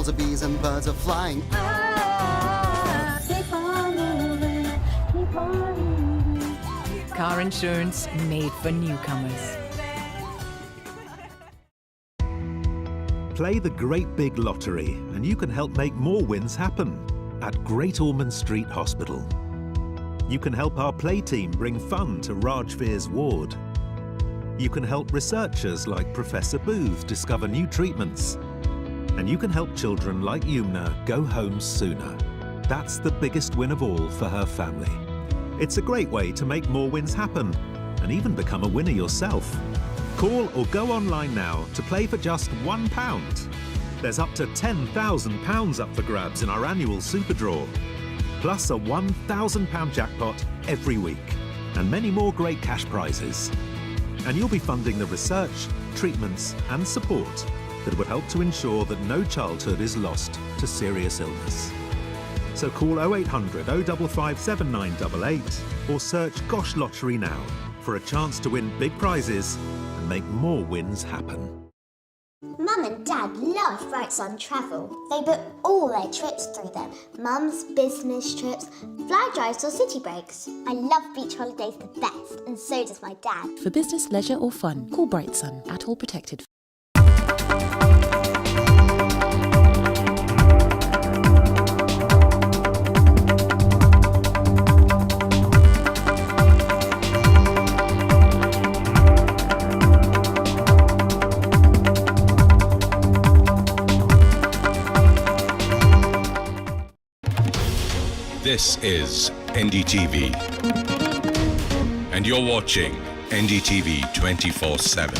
Squirrels are bees and birds are flying. Keep on moving, keep on moving. Car insurance made for newcomers. Play the Great Big Lottery and you can help make more wins happen at Great Ormond Street Hospital. You can help our play team bring fun to Rajveer's ward. You can help researchers like Professor Booth discover new treatments. And you can help children like Yumna go home sooner. That's the biggest win of all for her family. It's a great way to make more wins happen and even become a winner yourself. Call or go online now to play for just £1. There's up to £10,000 up for grabs in our annual Super Draw, plus a £1,000 jackpot every week, and many more great cash prizes. And you'll be funding the research, treatments and support that would help to ensure that no childhood is lost to serious illness. So call 0800 055 7988 or search Gosh Lottery now for a chance to win big prizes and make more wins happen. Mum and Dad love Bright Sun Travel. They book all their trips through them. Mum's business trips, fly drives or city breaks. I love beach holidays the best, and so does my dad. For business, leisure or fun, call Bright Sun. At all protected. This is NDTV, and you're watching NDTV 24/7.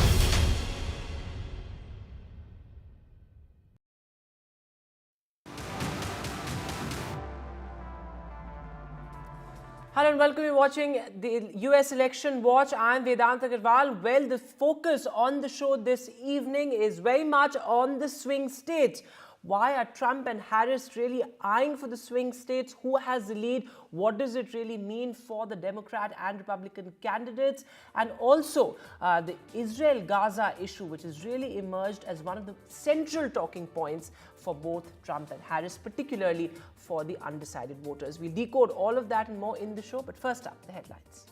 Hello and welcome. You're watching the US Election Watch. I'm Vedant Agarwal. Well, the focus on the show this evening is very much on the swing states. Why are Trump and Harris really eyeing for the swing states? Who has the lead? What does it really mean for the Democrat and Republican candidates? And also the Israel-Gaza issue, which has really emerged as one of the central talking points for both Trump and Harris, particularly for the undecided voters. We'll decode all of that and more in the show, but first up, the headlines.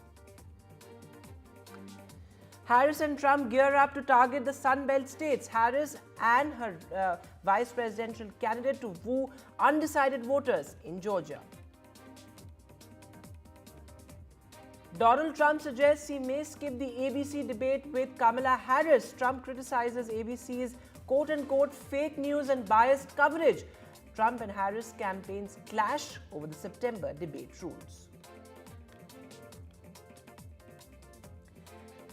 Harris and Trump gear up to target the Sun Belt states. Harris and her vice presidential candidate to woo undecided voters in Georgia. Donald Trump suggests he may skip the ABC debate with Kamala Harris. Trump criticizes ABC's quote-unquote fake news and biased coverage. Trump and Harris campaigns clash over the September debate rules.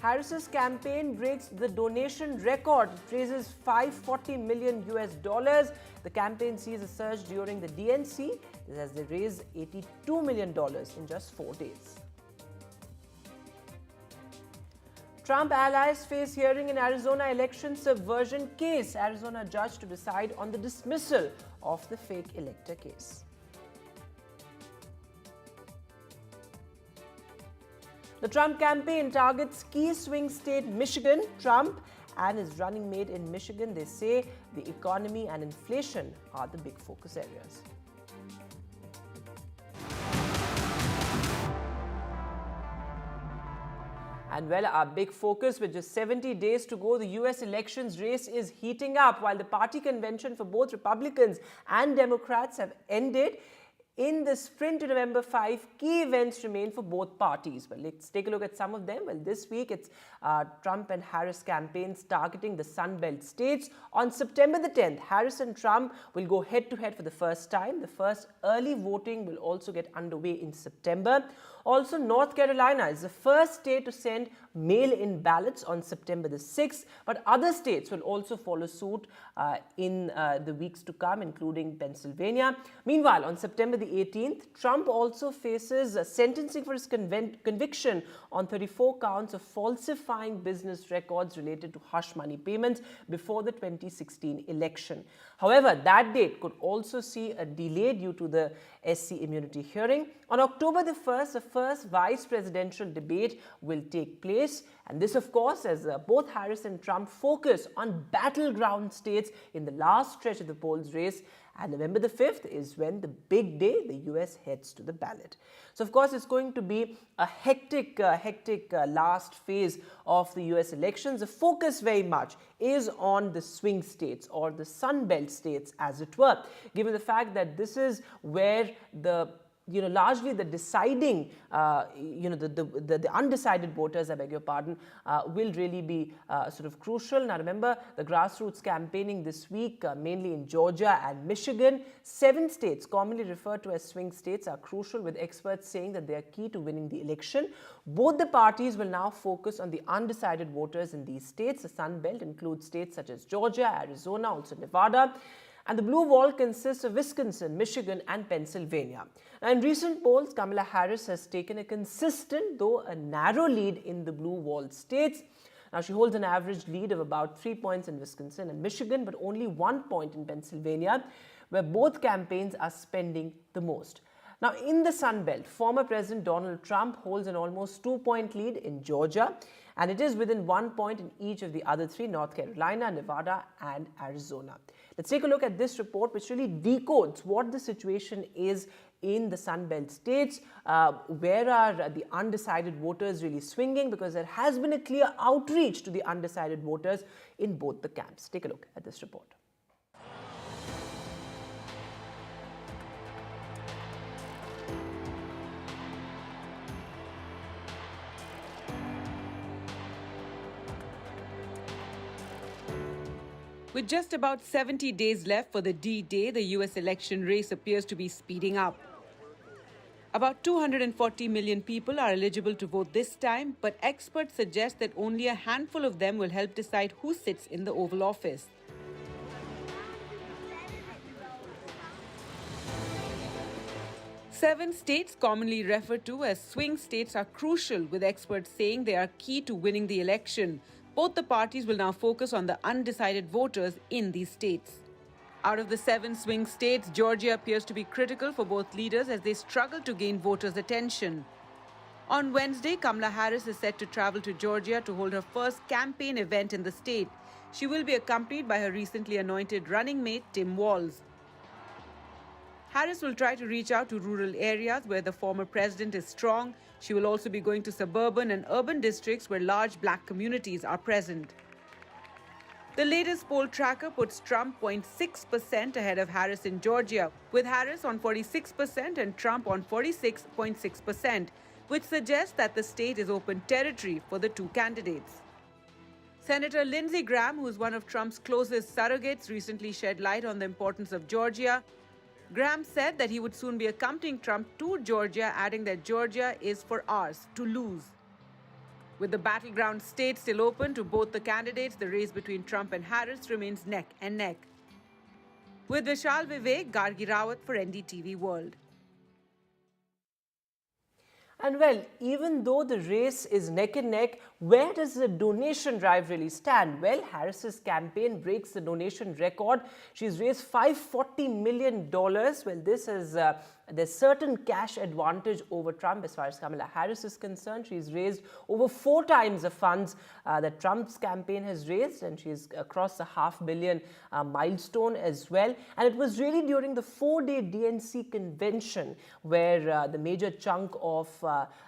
Harris's campaign breaks the donation record. It raises $540 million US. The campaign sees a surge during the DNC as they raise $82 million in just 4 days. Trump allies face hearing in Arizona election subversion case. Arizona judge to decide on the dismissal of the fake elector case. The Trump campaign targets key swing state Michigan. Trump and his running mate in Michigan, they say the economy and inflation are the big focus areas. And well, our big focus, with just 70 days to go, the US elections race is heating up. While the party convention for both Republicans and Democrats have ended, in the sprint to November 5, key events remain for both parties. Well, let's take a look at some of them. Well, this week it's Trump and Harris campaigns targeting the Sun Belt states. On September the 10th, Harris and Trump will go head-to-head for the first time. The first early voting will also get underway in September. Also, North Carolina is the first state to send mail-in ballots on September the 6th, but other states will also follow suit in the weeks to come, including Pennsylvania. Meanwhile, on September the 18th, Trump also faces sentencing for his conviction on 34 counts of falsifying business records related to hush money payments before the 2016 election. However, that date could also see a delay due to the SC immunity hearing. On October the 1st, the first vice presidential debate will take place, And this, of course, as both Harris and Trump focus on battleground states in the last stretch of the polls race. And November the 5th is when the big day, the US heads to the ballot. So, of course, it's going to be a hectic last phase of the US elections. The focus very much is on the swing states, or the Sun Belt states, as it were, given the fact that this is where the largely the deciding, the undecided voters, I beg your pardon, will really be sort of crucial. Now, remember the grassroots campaigning this week, mainly in Georgia and Michigan. 7 states, commonly referred to as swing states, are crucial, with experts saying that they are key to winning the election. Both the parties will now focus on the undecided voters in these states. The Sun Belt includes states such as Georgia, Arizona, also Nevada. And the blue wall consists of Wisconsin, Michigan, and Pennsylvania. Now, in recent polls, Kamala Harris has taken a consistent, though a narrow, lead in the blue wall states. Now, she holds an average lead of about 3 points in Wisconsin and Michigan, but only 1 point in Pennsylvania, where both campaigns are spending the most. Now, in the Sun Belt, former President Donald Trump holds an almost 2-point lead in Georgia, and it is within 1 point in each of the other 3, North Carolina, Nevada, and Arizona. Let's take a look at this report, which really decodes what the situation is in the Sun Belt states. Where are the undecided voters really swinging? Because there has been a clear outreach to the undecided voters in both the camps. Take a look at this report. With just about 70 days left for the D-Day, the US election race appears to be speeding up. About 240 million people are eligible to vote this time, but experts suggest that only a handful of them will help decide who sits in the Oval Office. Seven states, commonly referred to as swing states, are crucial, with experts saying they are key to winning the election. Both the parties will now focus on the undecided voters in these states. Out of the 7 swing states, Georgia appears to be critical for both leaders as they struggle to gain voters' attention. On Wednesday, Kamala Harris is set to travel to Georgia to hold her first campaign event in the state. She will be accompanied by her recently anointed running mate, Tim Walz. Harris will try to reach out to rural areas where the former president is strong. She will also be going to suburban and urban districts where large black communities are present. The latest poll tracker puts Trump 0.6% ahead of Harris in Georgia, with Harris on 46% and Trump on 46.6%, which suggests that the state is open territory for the two candidates. Senator Lindsey Graham, who is one of Trump's closest surrogates, recently shed light on the importance of Georgia. Graham said that he would soon be accompanying Trump to Georgia, adding that Georgia is for ours to lose. With the battleground state still open to both the candidates, the race between Trump and Harris remains neck and neck. With Vishal Vivek, Gargi Rawat for NDTV World. And well, even though the race is neck and neck, where does the donation drive really stand? Well, Harris's campaign breaks the donation record. She's raised $540 million. Well, this is there's certain cash advantage over Trump as far as Kamala Harris is concerned. She's raised over 4 times the funds that Trump's campaign has raised, and she's across the $500 million milestone as well. And it was really during the 4-day DNC convention where the major chunk of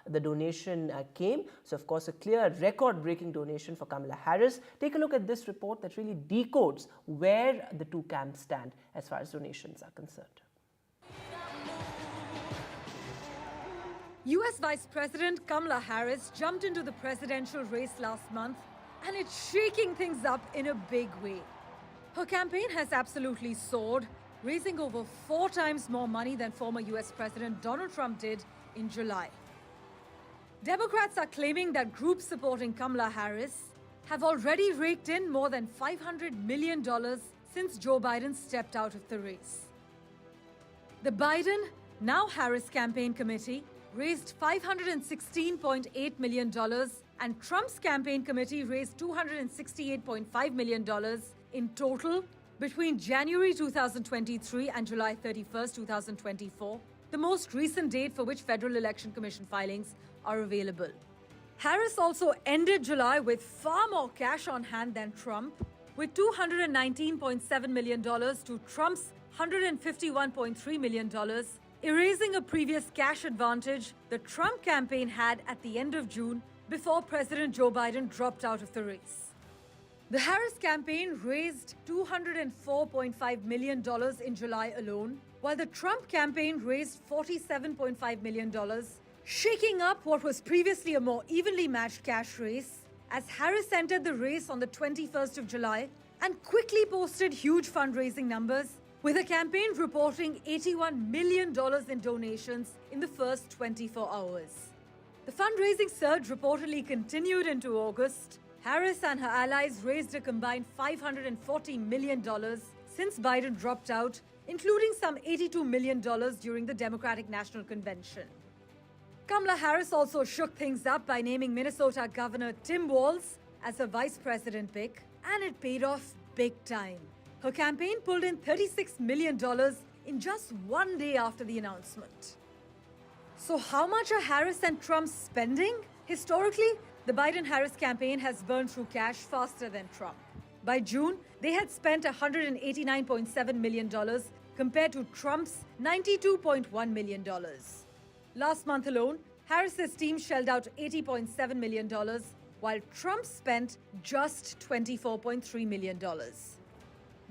the donation came. So, of course, a clear record-breaking donation for Kamala Harris. Take a look at this report that really decodes where the two camps stand as far as donations are concerned. US Vice President Kamala Harris jumped into the presidential race last month, and it's shaking things up in a big way. Her campaign has absolutely soared, raising over 4 times more money than former US President Donald Trump did in July. Democrats are claiming that groups supporting Kamala Harris have already raked in more than $500 million since Joe Biden stepped out of the race. The Biden, now Harris campaign committee, raised $516.8 million, and Trump's campaign committee raised $268.5 million in total between January 2023 and July 31st, 2024, the most recent date for which Federal Election Commission filings are available. Harris also ended July with far more cash on hand than Trump, with $219.7 million to Trump's $151.3 million, erasing a previous cash advantage the Trump campaign had at the end of June before President Joe Biden dropped out of the race. The Harris campaign raised $204.5 million in July alone, while the Trump campaign raised $47.5 million, shaking up what was previously a more evenly matched cash race, as Harris entered the race on the 21st of July and quickly posted huge fundraising numbers, with the campaign reporting $81 million in donations in the first 24 hours. The fundraising surge reportedly continued into August. Harris and her allies raised a combined $540 million since Biden dropped out, including some $82 million during the Democratic National Convention. Kamala Harris also shook things up by naming Minnesota Governor Tim Walz as her vice president pick, and it paid off big time. Her campaign pulled in $36 million in just one day after the announcement. So how much are Harris and Trump spending? Historically, the Biden-Harris campaign has burned through cash faster than Trump. By June, they had spent $189.7 million compared to Trump's $92.1 million. Last month alone, Harris's team shelled out $80.7 million, while Trump spent just $24.3 million.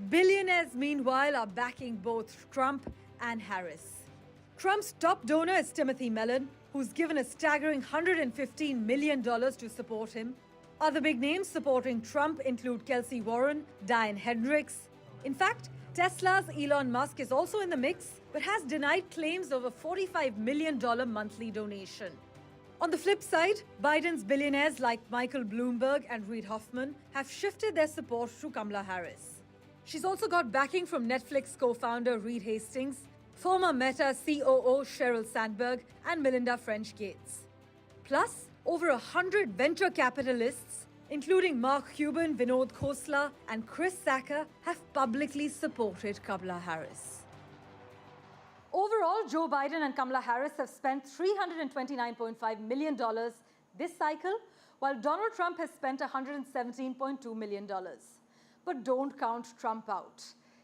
Billionaires, meanwhile, are backing both Trump and Harris. Trump's top donor is Timothy Mellon, who's given a staggering $115 million to support him. Other big names supporting Trump include Kelsey Warren, Diane Hendricks. In fact, Tesla's Elon Musk is also in the mix, but has denied claims of a $45 million monthly donation. On the flip side, Biden's billionaires like Michael Bloomberg and Reid Hoffman have shifted their support to Kamala Harris. She's also got backing from Netflix co-founder Reed Hastings, former Meta COO Sheryl Sandberg, and Melinda French Gates. Plus, over 100 venture capitalists, including Mark Cuban, Vinod Khosla, and Chris Sacca, have publicly supported Kamala Harris. Overall, Joe Biden and Kamala Harris have spent $329.5 million this cycle, while Donald Trump has spent $117.2 million. But don't count Trump out.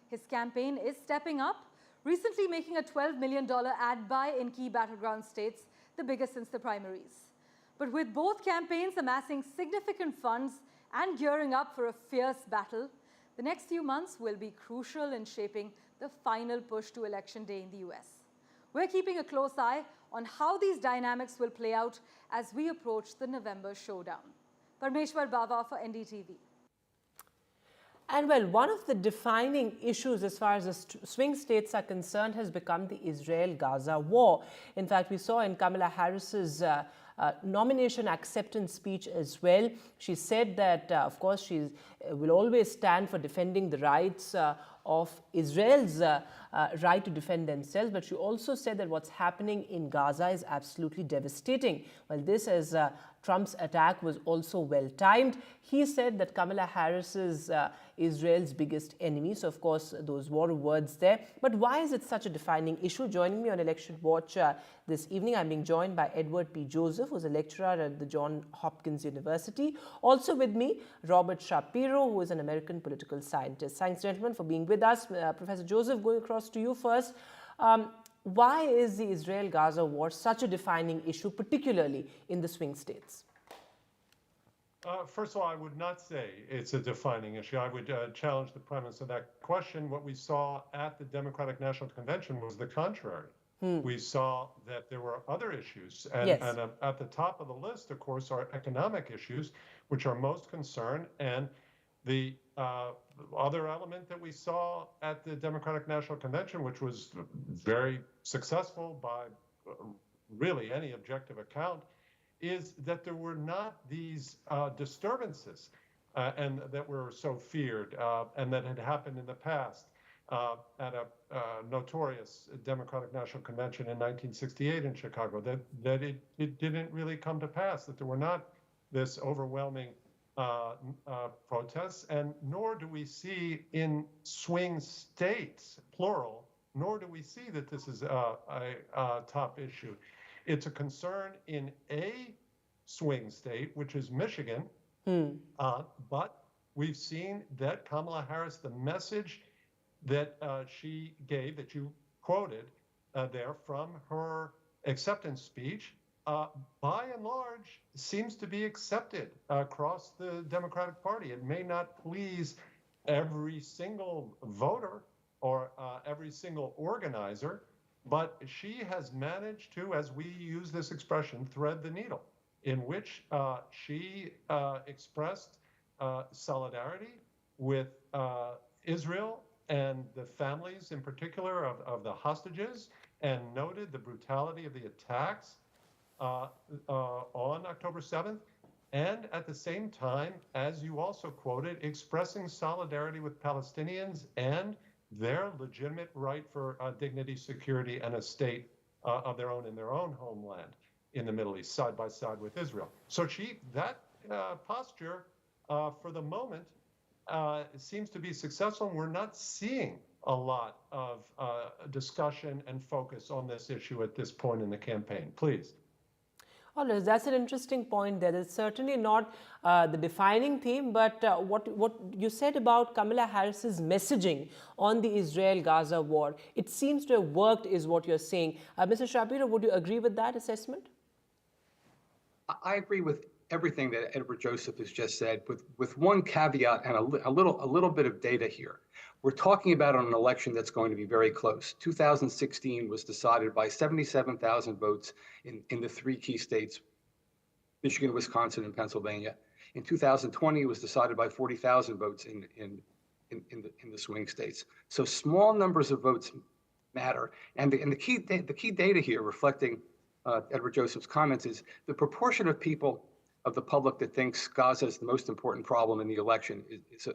His campaign is stepping up, recently making a $12 million ad buy in key battleground states, the biggest since the primaries. But with both campaigns amassing significant funds and gearing up for a fierce battle, the next few months will be crucial in shaping the final push to Election Day in the US. We're keeping a close eye on how these dynamics will play out as we approach the November showdown. Parmeshwar Bava for NDTV. And well, one of the defining issues as far as the swing states are concerned has become the Israel-Gaza war. In fact, we saw in Kamala Harris's nomination acceptance speech as well. She said that, of course, she will always stand for defending the rights of Israel's right to defend themselves, but she also said that what's happening in Gaza is absolutely devastating. Well, this, as Trump's attack was also well-timed. He said that Kamala Harris is Israel's biggest enemy. So, of course, those were words there. But why is it such a defining issue? Joining me on Election Watch this evening, I'm being joined by Edward P. Joseph, who's a lecturer at the Johns Hopkins University. Also with me, Robert Shapiro, who is an American political scientist. Thanks, gentlemen, for being with us. Professor Joseph, going across to you first. Why is the Israel-Gaza war such a defining issue, particularly in the swing states? First of all, I would not say it's a defining issue. I would challenge the premise of that question. What we saw at the Democratic National Convention was the contrary. We saw that there were other issues. And, yes. and at the top of the list, of course, are economic issues, which are most concerned. And the other element that we saw at the Democratic National Convention, which was very successful by really any objective account, is that there were not these disturbances and that were so feared and that had happened in the past at a notorious Democratic National Convention in 1968 in Chicago, that it didn't really come to pass, that there were not this overwhelming protests, and nor do we see in swing states, plural, nor do we see that this is a top issue. It's a concern in a swing state, which is Michigan. But we've seen that Kamala Harris, the message that she gave, that you quoted there from her acceptance speech, by and large, seems to be accepted across the Democratic Party. It may not please every single voter or every single organizer, but she has managed to, as we use this expression, thread the needle, in which she expressed solidarity with Israel and the families in particular of the hostages, and noted the brutality of the attacks on October 7th, and at the same time, as you also quoted, expressing solidarity with Palestinians and their legitimate right for dignity, security, and a state of their own in their own homeland in the Middle East, side by side with Israel. So that posture, for the moment, seems to be successful, and we're not seeing a lot of discussion and focus on this issue at this point in the campaign. Please. Oh, that's an interesting point there. It's certainly not the defining theme, but what you said about Kamala Harris's messaging on the Israel-Gaza war, it seems to have worked, is what you're saying. Mr. Shapiro, would you agree with that assessment? I agree with everything that Edward Joseph has just said, with one caveat and a little bit of data here. We're talking about an election that's going to be very close. 2016 was decided by 77,000 votes in the three key states, Michigan, Wisconsin, and Pennsylvania. In 2020, it was decided by 40,000 votes in the swing states. So small numbers of votes matter. And the key data here, reflecting Edward Joseph's comments, is the proportion of people of the public that thinks Gaza is the most important problem in the election is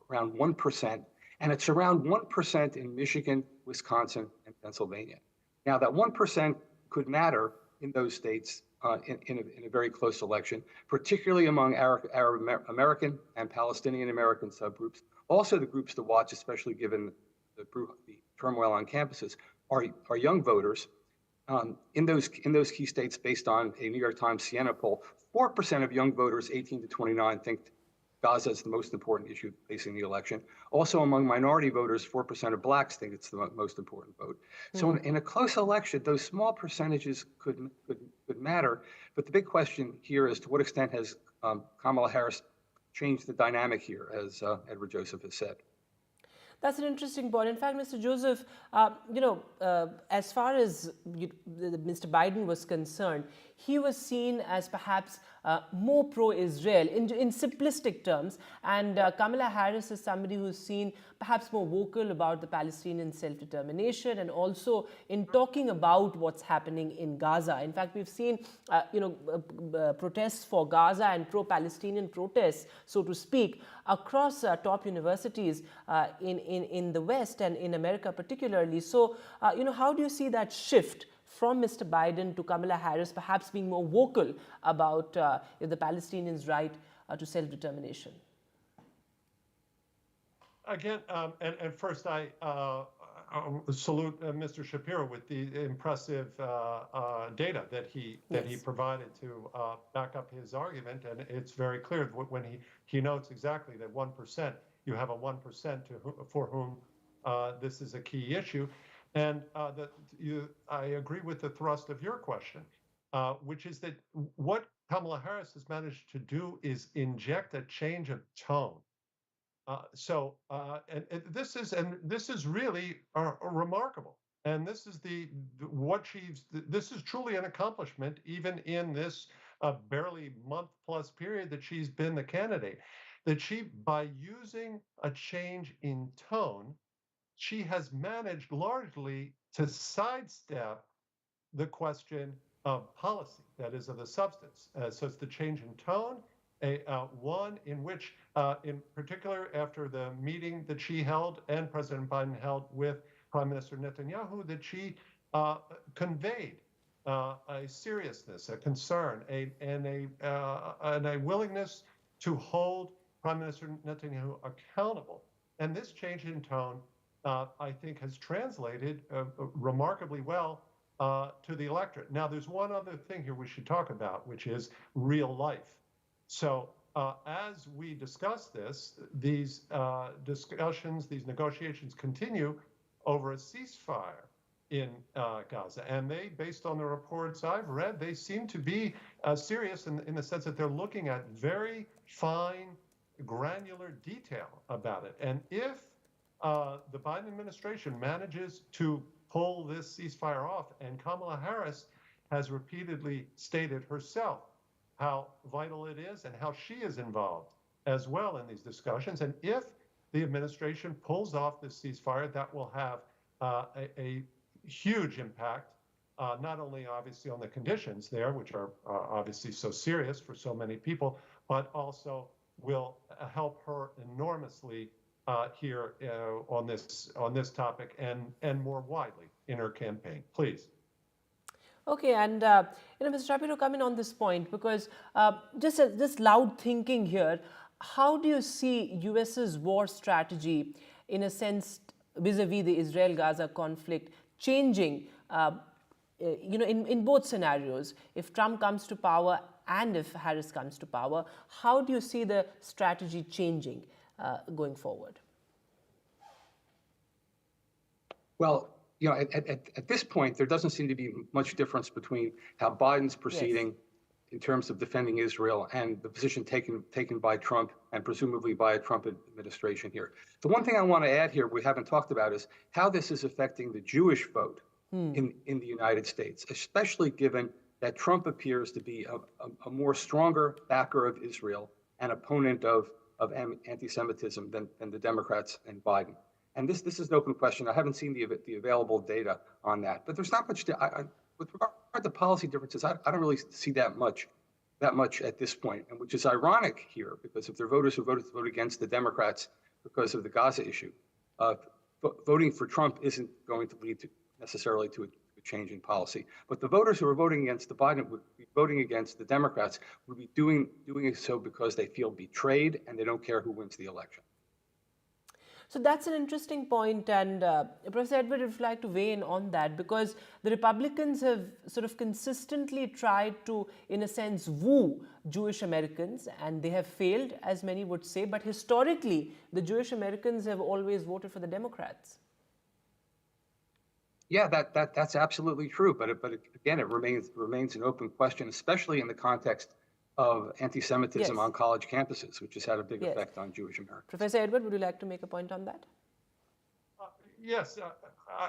around 1%, and it's around 1% in Michigan, Wisconsin, and Pennsylvania. Now, that 1% could matter in those states in a very close election, particularly among Arab American and Palestinian American subgroups. Also, the groups to watch, especially given the turmoil on campuses, are young voters. In those key states, based on a New York Times Siena poll, 4% of young voters 18 to 29 think Gaza is the most important issue facing the election. Also, among minority voters, 4% of blacks think it's the most important vote. So in a close election, those small percentages could matter. But the big question here is, to what extent has Kamala Harris changed the dynamic here, as Edward Joseph has said? That's an interesting point. In fact, Mr. Joseph, as far as Mr. Biden was concerned, he was seen as perhaps more pro-Israel in simplistic terms, and Kamala Harris is somebody who's seen perhaps more vocal about the Palestinian self-determination, and also in talking about what's happening in Gaza. In fact, we've seen protests for Gaza and pro-Palestinian protests, so to speak, across top universities in the West and in America particularly. So, how do you see that shift from Mr. Biden to Kamala Harris, perhaps being more vocal about the Palestinians' right to self-determination? Again, and first I salute Mr. Shapiro with the impressive data that he provided to back up his argument, and it's very clear when he notes exactly that 1%, you have a 1% for whom this is a key issue. And I agree with the thrust of your question, which is that what Kamala Harris has managed to do is inject a change of tone. This is really remarkable, and this is this is truly an accomplishment, even in this barely month-plus period that she's been the candidate. That by using a change in tone, she has managed largely to sidestep the question of policy, that is, of the substance. So it's the change in tone, one in which, in particular, after the meeting that she held and President Biden held with Prime Minister Netanyahu, that she conveyed a seriousness, a concern, and a willingness to hold Prime Minister Netanyahu accountable. And this change in tone, I think, has translated remarkably well to the electorate. Now, there's one other thing here we should talk about, which is real life. So as we discuss this, these discussions, these negotiations continue over a ceasefire in Gaza. And they, based on the reports I've read, they seem to be serious in the sense that they're looking at very fine, granular detail about it. And if the Biden administration manages to pull this ceasefire off, and Kamala Harris has repeatedly stated herself how vital it is and how she is involved as well in these discussions. And if the administration pulls off this ceasefire, that will have a huge impact, not only obviously on the conditions there, which are obviously so serious for so many people, but also will help her enormously here on this topic and more widely in her campaign. Please. Okay, and Mr. Shapiro, come in on this point, because just loud thinking here. How do you see US's war strategy, in a sense, vis-a-vis the Israel-Gaza conflict, changing, in both scenarios? If Trump comes to power and if Harris comes to power, how do you see the strategy changing going forward? Well, at this point, there doesn't seem to be much difference between how Biden's proceeding in terms of defending Israel and the position taken by Trump and presumably by a Trump administration here. The one thing I want to add here we haven't talked about is how this is affecting the Jewish vote in the United States, especially given that Trump appears to be a more stronger backer of Israel and opponent of anti-Semitism than the Democrats and Biden. And this is an open question. I haven't seen the available data on that, but there's not much. With regard to policy differences, I don't really see that much at this point, and which is ironic here, because if there are voters who vote against the Democrats because of the Gaza issue, voting for Trump isn't going to lead necessarily to a change in policy. But the voters who are voting against the Biden would be voting against the Democrats would be doing so because they feel betrayed and they don't care who wins the election. So that's an interesting point, and Professor Edward, would like to weigh in on that, because the Republicans have sort of consistently tried to, in a sense, woo Jewish Americans, and they have failed, as many would say, but historically, the Jewish Americans have always voted for the Democrats. Yeah, that's absolutely true, but again, it remains an open question, especially in the context of anti-Semitism on college campuses, which has had a big effect on Jewish Americans. Professor Edward, would you like to make a point on that? Yes,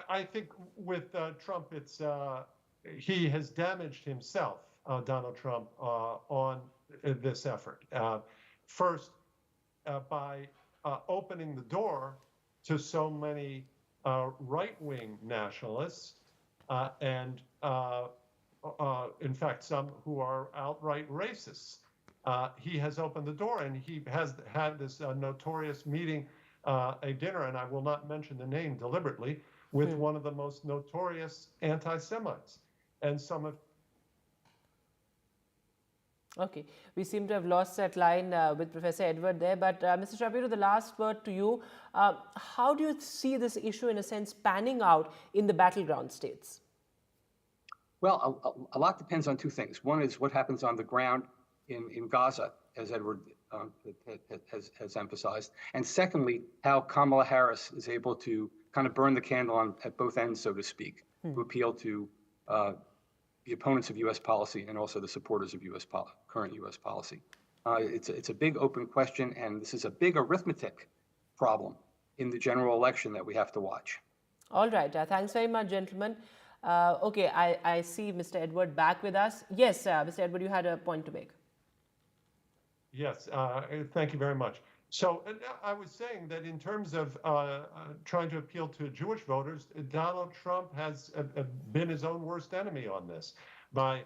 I think with Trump, he has damaged himself, Donald Trump, on this effort. First, by opening the door to so many right-wing nationalists and in fact, some who are outright racists. He has opened the door, and he has had this notorious meeting, a dinner, and I will not mention the name deliberately, with one of the most notorious anti-Semites. And some of... Okay, we seem to have lost that line with Professor Edward there, but Mr. Shapiro, the last word to you. How do you see this issue, in a sense, panning out in the battleground states? Well, a lot depends on two things. One is what happens on the ground in Gaza, as Edward has emphasized. And secondly, how Kamala Harris is able to kind of burn the candle at both ends, so to speak, to appeal to the opponents of U.S. policy and also the supporters of current U.S. policy. It's a big open question, and this is a big arithmetic problem in the general election that we have to watch. All right. Thanks very much, gentlemen. Okay, I see Mr. Edward back with us. Yes, Mr. Edward, you had a point to make. Yes, thank you very much. So I was saying that in terms of trying to appeal to Jewish voters, Donald Trump has been his own worst enemy on this by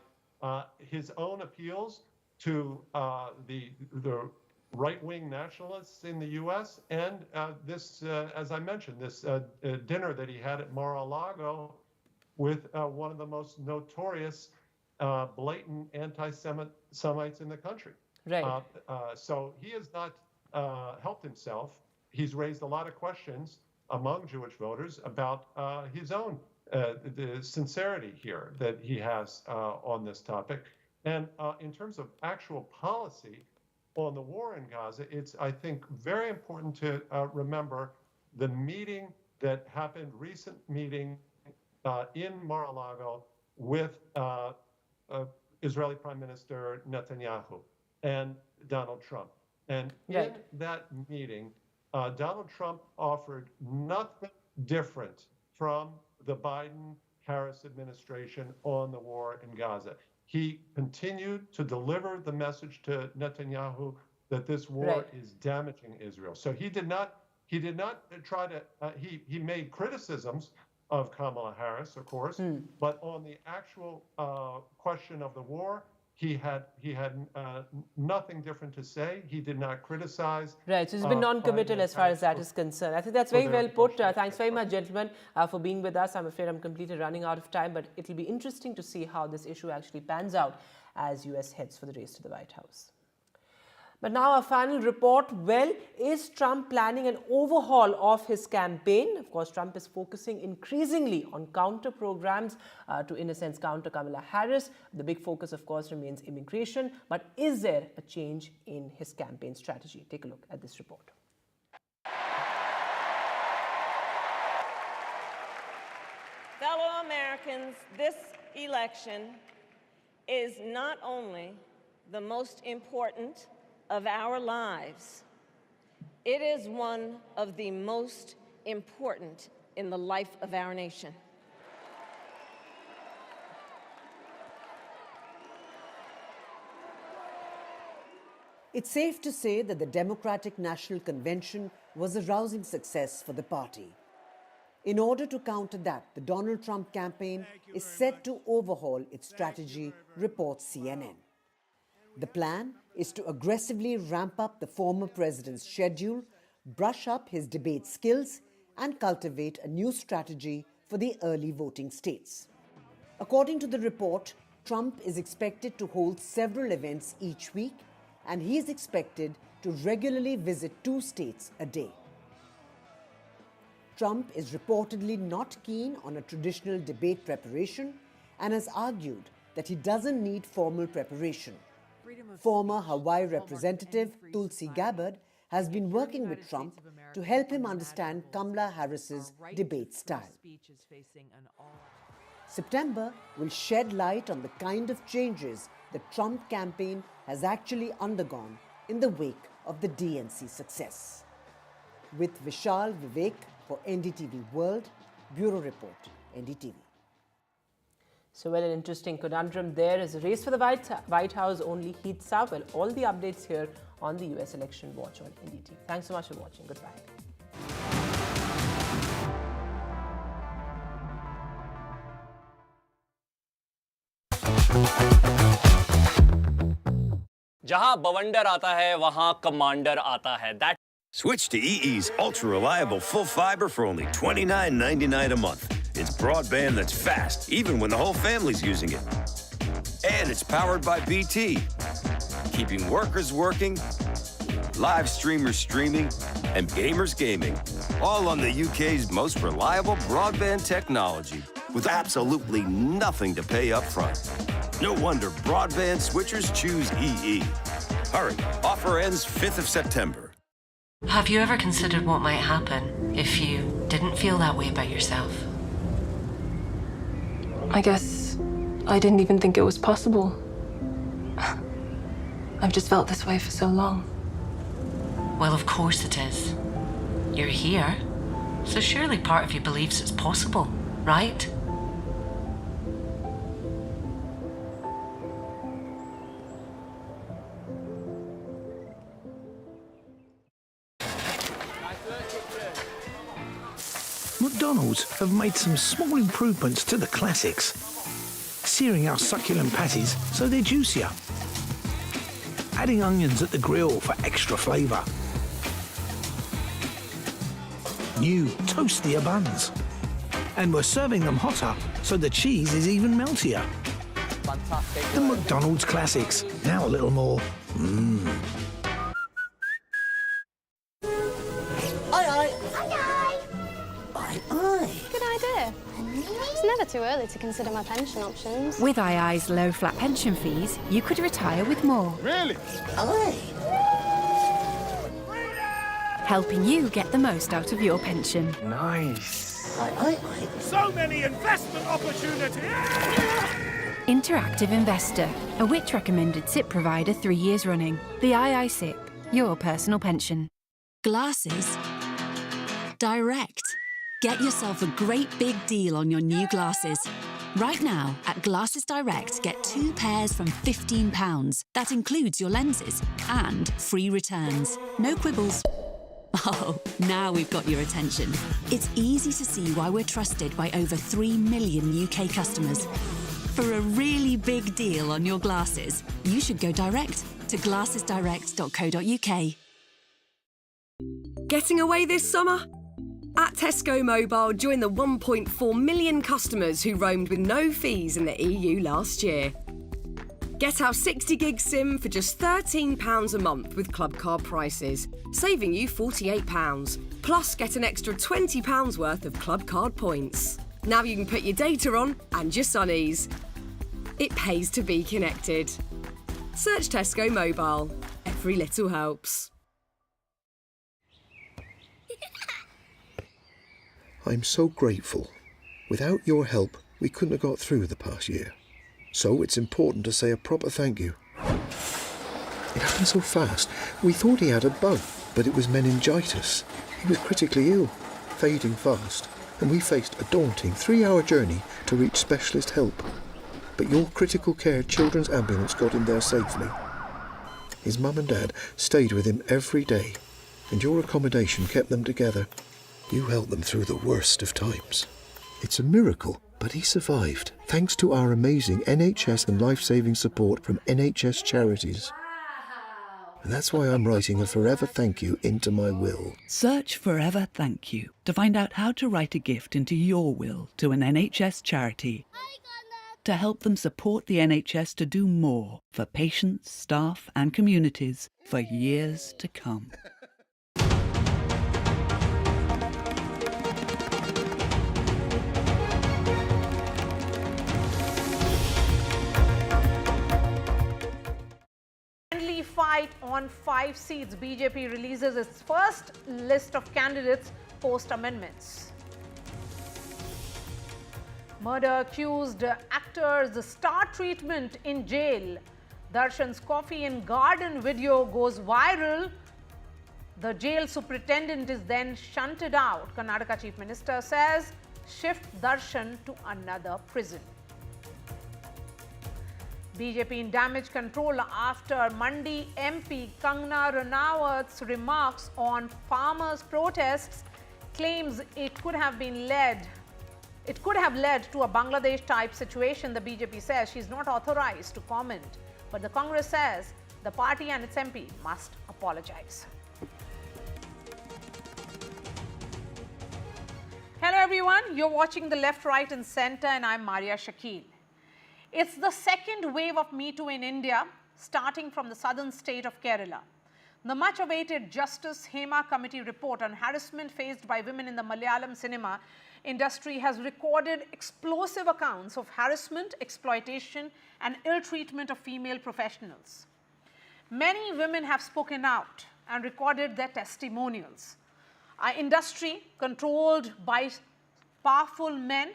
his own appeals to the right-wing nationalists in the U.S. and this, as I mentioned, this dinner that he had at Mar-a-Lago with one of the most notorious blatant anti-Semites in the country. Right. So he has not helped himself. He's raised a lot of questions among Jewish voters about his own the sincerity here that he has on this topic. And in terms of actual policy on the war in Gaza, it's, I think, very important to remember the meeting that happened, recent meeting in Mar-a-Lago with Israeli Prime Minister Netanyahu and Donald Trump. And in that meeting, Donald Trump offered nothing different from the Biden-Harris administration on the war in Gaza. He continued to deliver the message to Netanyahu that this war is damaging Israel. So he did not try to, he made criticisms of Kamala Harris, of course, but on the actual question of the war, he had nothing different to say. He did not criticize. Right, so he's been non-committal as far as that is concerned. I think that's very well put. Thanks very much, gentlemen, for being with us. I'm afraid I'm completely running out of time, but it'll be interesting to see how this issue actually pans out as US heads for the race to the White House. But now a final report. Well, is Trump planning an overhaul of his campaign? Of course, Trump is focusing increasingly on counter programs to, in a sense, counter Kamala Harris. The big focus, of course, remains immigration. But is there a change in his campaign strategy? Take a look at this report. Fellow Americans, this election is not only the most important of our lives, it is one of the most important in the life of our nation. It's safe to say that the Democratic National Convention was a rousing success for the party. In order to counter that, the Donald Trump campaign is set to overhaul its strategy, reports CNN. The plan is to aggressively ramp up the former president's schedule, brush up his debate skills, and cultivate a new strategy for the early voting states. According to the report, Trump is expected to hold several events each week, and he is expected to regularly visit 2 states a day. Trump is reportedly not keen on a traditional debate preparation and has argued that he doesn't need formal preparation. Former Hawaii Representative Tulsi Gabbard has been working with Trump to help him understand Kamala Harris's debate style. September will shed light on the kind of changes the Trump campaign has actually undergone in the wake of the DNC success. With Vishal Vivek for NDTV World, Bureau Report, NDTV. So, well, an interesting conundrum there as the race for the White House only heats up. Well, all the updates here on the US Election Watch on NDTV. Thanks so much for watching. Goodbye. जहां बवंडर आता है, वहां commander आता है. That Switch to EE's ultra-reliable full fiber for only $29.99 a month. It's broadband that's fast, even when the whole family's using it. And it's powered by BT, keeping workers working, live streamers streaming, and gamers gaming, all on the UK's most reliable broadband technology, with absolutely nothing to pay up front. No wonder broadband switchers choose EE. Hurry, offer ends 5th of September. Have you ever considered what might happen if you didn't feel that way about yourself? I guess I didn't even think it was possible. I've just felt this way for so long. Well, of course it is. You're here, so surely part of you believes it's possible, right? McDonald's have made some small improvements to the classics, searing our succulent patties so they're juicier, adding onions at the grill for extra flavour, new toastier buns, and we're serving them hotter so the cheese is even meltier. The McDonald's classics, now a little more mmm. Aye, aye. Aye, aye. Aye, aye. Good idea. It's never too early to consider my pension options. With II's low flat pension fees, you could retire with more. Really? Helping you get the most out of your pension. Nice. So many investment opportunities! Interactive Investor, a Which recommended SIP provider 3 years running. The II SIP, your personal pension. Glasses Direct. Get yourself a great big deal on your new glasses. Right now, at Glasses Direct, get 2 pairs from £15. That includes your lenses and free returns. No quibbles. Oh, now we've got your attention. It's easy to see why we're trusted by over 3 million UK customers. For a really big deal on your glasses, you should go direct to glassesdirect.co.uk. Getting away this summer? At Tesco Mobile, join the 1.4 million customers who roamed with no fees in the EU last year. Get our 60 gig SIM for just £13 a month with club card prices, saving you £48. Plus, get an extra £20 worth of club card points. Now you can put your data on and your sunnies. It pays to be connected. Search Tesco Mobile. Every little helps. I'm so grateful. Without your help, we couldn't have got through the past year. So it's important to say a proper thank you. It happened so fast. We thought he had a bug, but it was meningitis. He was critically ill, fading fast, and we faced a daunting 3-hour journey to reach specialist help. But your critical care children's ambulance got him there safely. His mum and dad stayed with him every day, and your accommodation kept them together. You helped them through the worst of times. It's a miracle, but he survived, thanks to our amazing NHS and life-saving support from NHS charities. And that's why I'm writing a forever thank you into my will. Search Forever Thank You to find out how to write a gift into your will to an NHS charity to help them support the NHS to do more for patients, staff and communities for years to come. Fight on 5 seats. BJP releases its first list of candidates post-amendments. Murder-accused actors star treatment in jail. Darshan's coffee and garden video goes viral. The jail superintendent is then shunted out. Karnataka Chief Minister says shift Darshan to another prison. BJP in damage control after Mandi MP Kangana Ranawat's remarks on farmers' protests, claims it could have led to a Bangladesh-type situation. The BJP says she's not authorized to comment, but the Congress says the party and its MP must apologize. Hello everyone, you're watching The Left, Right and Centre and I'm Maria Shakil. It's the second wave of Me Too in India, starting from the southern state of Kerala. The much-awaited Justice Hema Committee report on harassment faced by women in the Malayalam cinema industry has recorded explosive accounts of harassment, exploitation and ill-treatment of female professionals. Many women have spoken out and recorded their testimonials. Our industry, controlled by powerful men,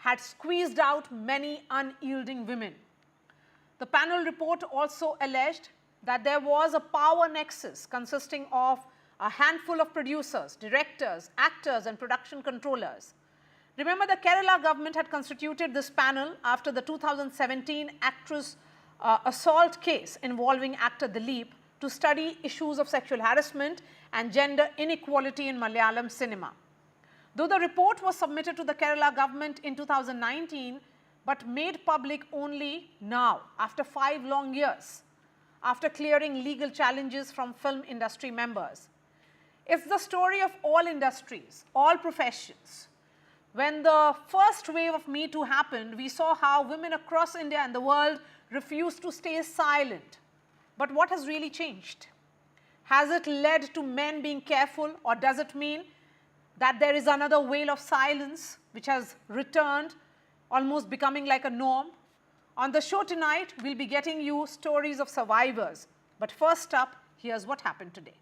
had squeezed out many unyielding women. The panel report also alleged that there was a power nexus consisting of a handful of producers, directors, actors and production controllers. Remember, the Kerala government had constituted this panel after the 2017 actress assault case involving actor Dileep to study issues of sexual harassment and gender inequality in Malayalam cinema. Though the report was submitted to the Kerala government in 2019, but made public only now, after 5 long years, after clearing legal challenges from film industry members. It's the story of all industries, all professions. When the first wave of Me Too happened, we saw how women across India and the world refused to stay silent. But what has really changed? Has it led to men being careful, or does it mean that there is another wave of silence which has returned, almost becoming like a norm. On the show tonight, we'll be getting you stories of survivors. But first up, here's what happened today.